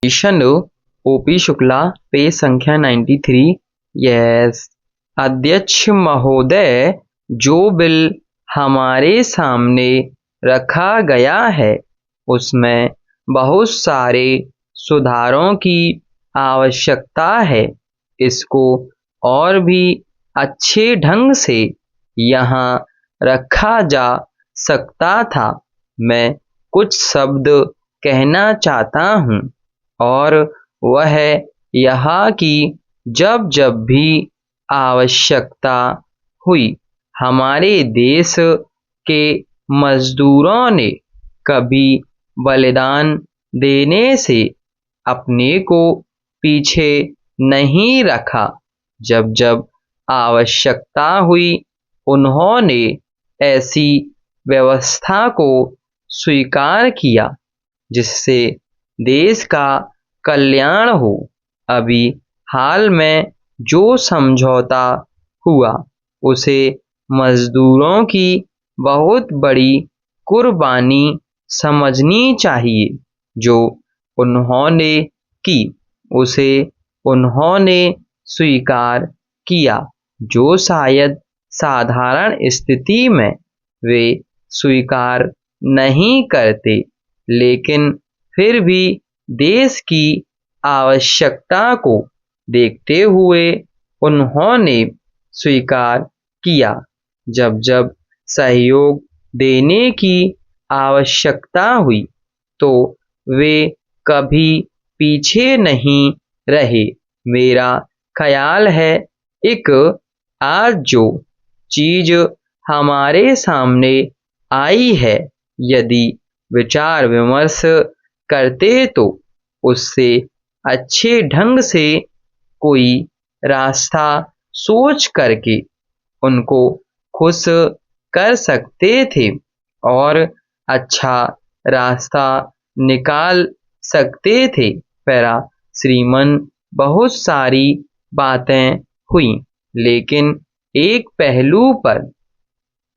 Kishan OP Shukla, page संख्या 93। Yes अध्यक्ष महोदय, जो बिल हमारे सामने रखा गया है उसमें बहुत सारे सुधारों की आवश्यकता है। इसको और भी अच्छे ढंग से यहाँ रखा जा सकता था। मैं कुछ शब्द कहना चाहता हूँ और वह यह कि जब जब भी आवश्यकता हुई हमारे देश के मजदूरों ने कभी बलिदान देने से अपने को पीछे नहीं रखा। जब जब आवश्यकता हुई उन्होंने ऐसी व्यवस्था को स्वीकार किया जिससे देश का कल्याण हो। अभी हाल में जो समझौता हुआ उसे मजदूरों की बहुत बड़ी कुर्बानी समझनी चाहिए। जो उन्होंने की उसे उन्होंने स्वीकार किया, जो शायद साधारण स्थिति में वे स्वीकार नहीं करते, लेकिन फिर भी देश की आवश्यकता को देखते हुए उन्होंने स्वीकार किया। जब जब सहयोग देने की आवश्यकता हुई तो वे कभी पीछे नहीं रहे। मेरा ख्याल है एक आज जो चीज हमारे सामने आई है, यदि विचार विमर्श करते तो उससे अच्छे ढंग से कोई रास्ता सोच करके उनको खुश कर सकते थे और अच्छा रास्ता निकाल सकते थे। पैरा श्रीमन बहुत सारी बातें हुई, लेकिन एक पहलू पर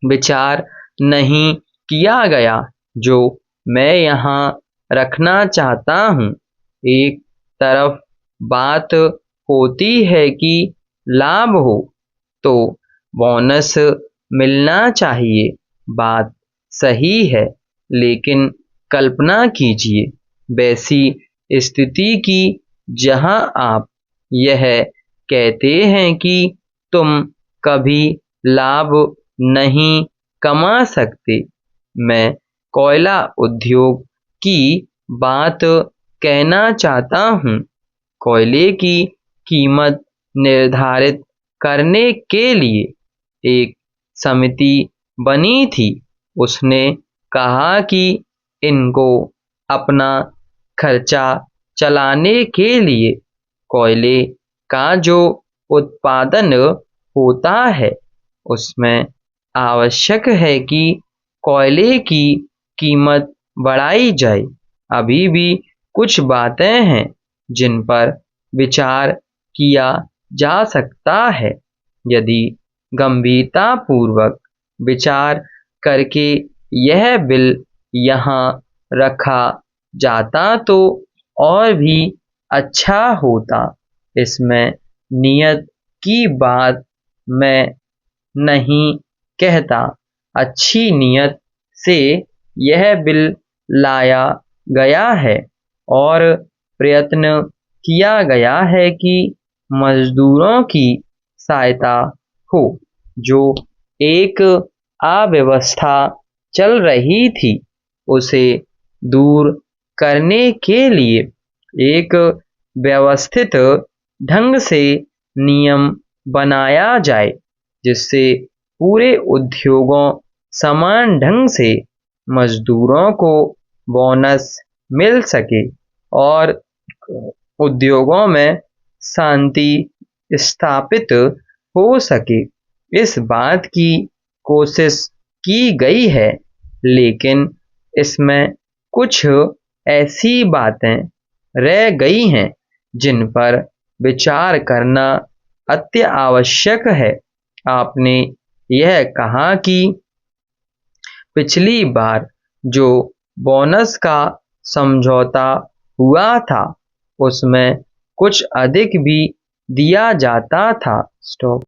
विचार नहीं किया गया जो मैं यहाँ रखना चाहता हूँ। एक तरफ बात होती है कि लाभ हो तो बोनस मिलना चाहिए, बात सही है, लेकिन कल्पना कीजिए वैसी स्थिति की जहां आप यह कहते हैं कि तुम कभी लाभ नहीं कमा सकते। मैं कोयला उद्योग की बात कहना चाहता हूँ। कोयले की कीमत निर्धारित करने के लिए एक समिति बनी थी। उसने कहा कि इनको अपना खर्चा चलाने के लिए कोयले का जो उत्पादन होता है उसमें आवश्यक है कि कोयले की कीमत बढ़ाई जाए। अभी भी कुछ बातें हैं जिन पर विचार किया जा सकता है। यदि गंभीरतापूर्वक विचार करके यह बिल यहाँ रखा जाता तो और भी अच्छा होता। इसमें नियत की बात मैं नहीं कहता। अच्छी नियत से यह बिल लाया गया है और प्रयत्न किया गया है कि मजदूरों की सहायता हो। जो एक अव्यवस्था चल रही थी उसे दूर करने के लिए एक व्यवस्थित ढंग से नियम बनाया जाए जिससे पूरे उद्योगों समान ढंग से मजदूरों को बोनस मिल सके और उद्योगों में शांति स्थापित हो सके। इस बात की कोशिश की गई है, लेकिन इसमें कुछ ऐसी बातें रह गई हैं जिन पर विचार करना अति आवश्यक है। आपने यह कहा कि पिछली बार जो बोनस का समझौता हुआ था उसमें कुछ अधिक भी दिया जाता था। स्टॉप।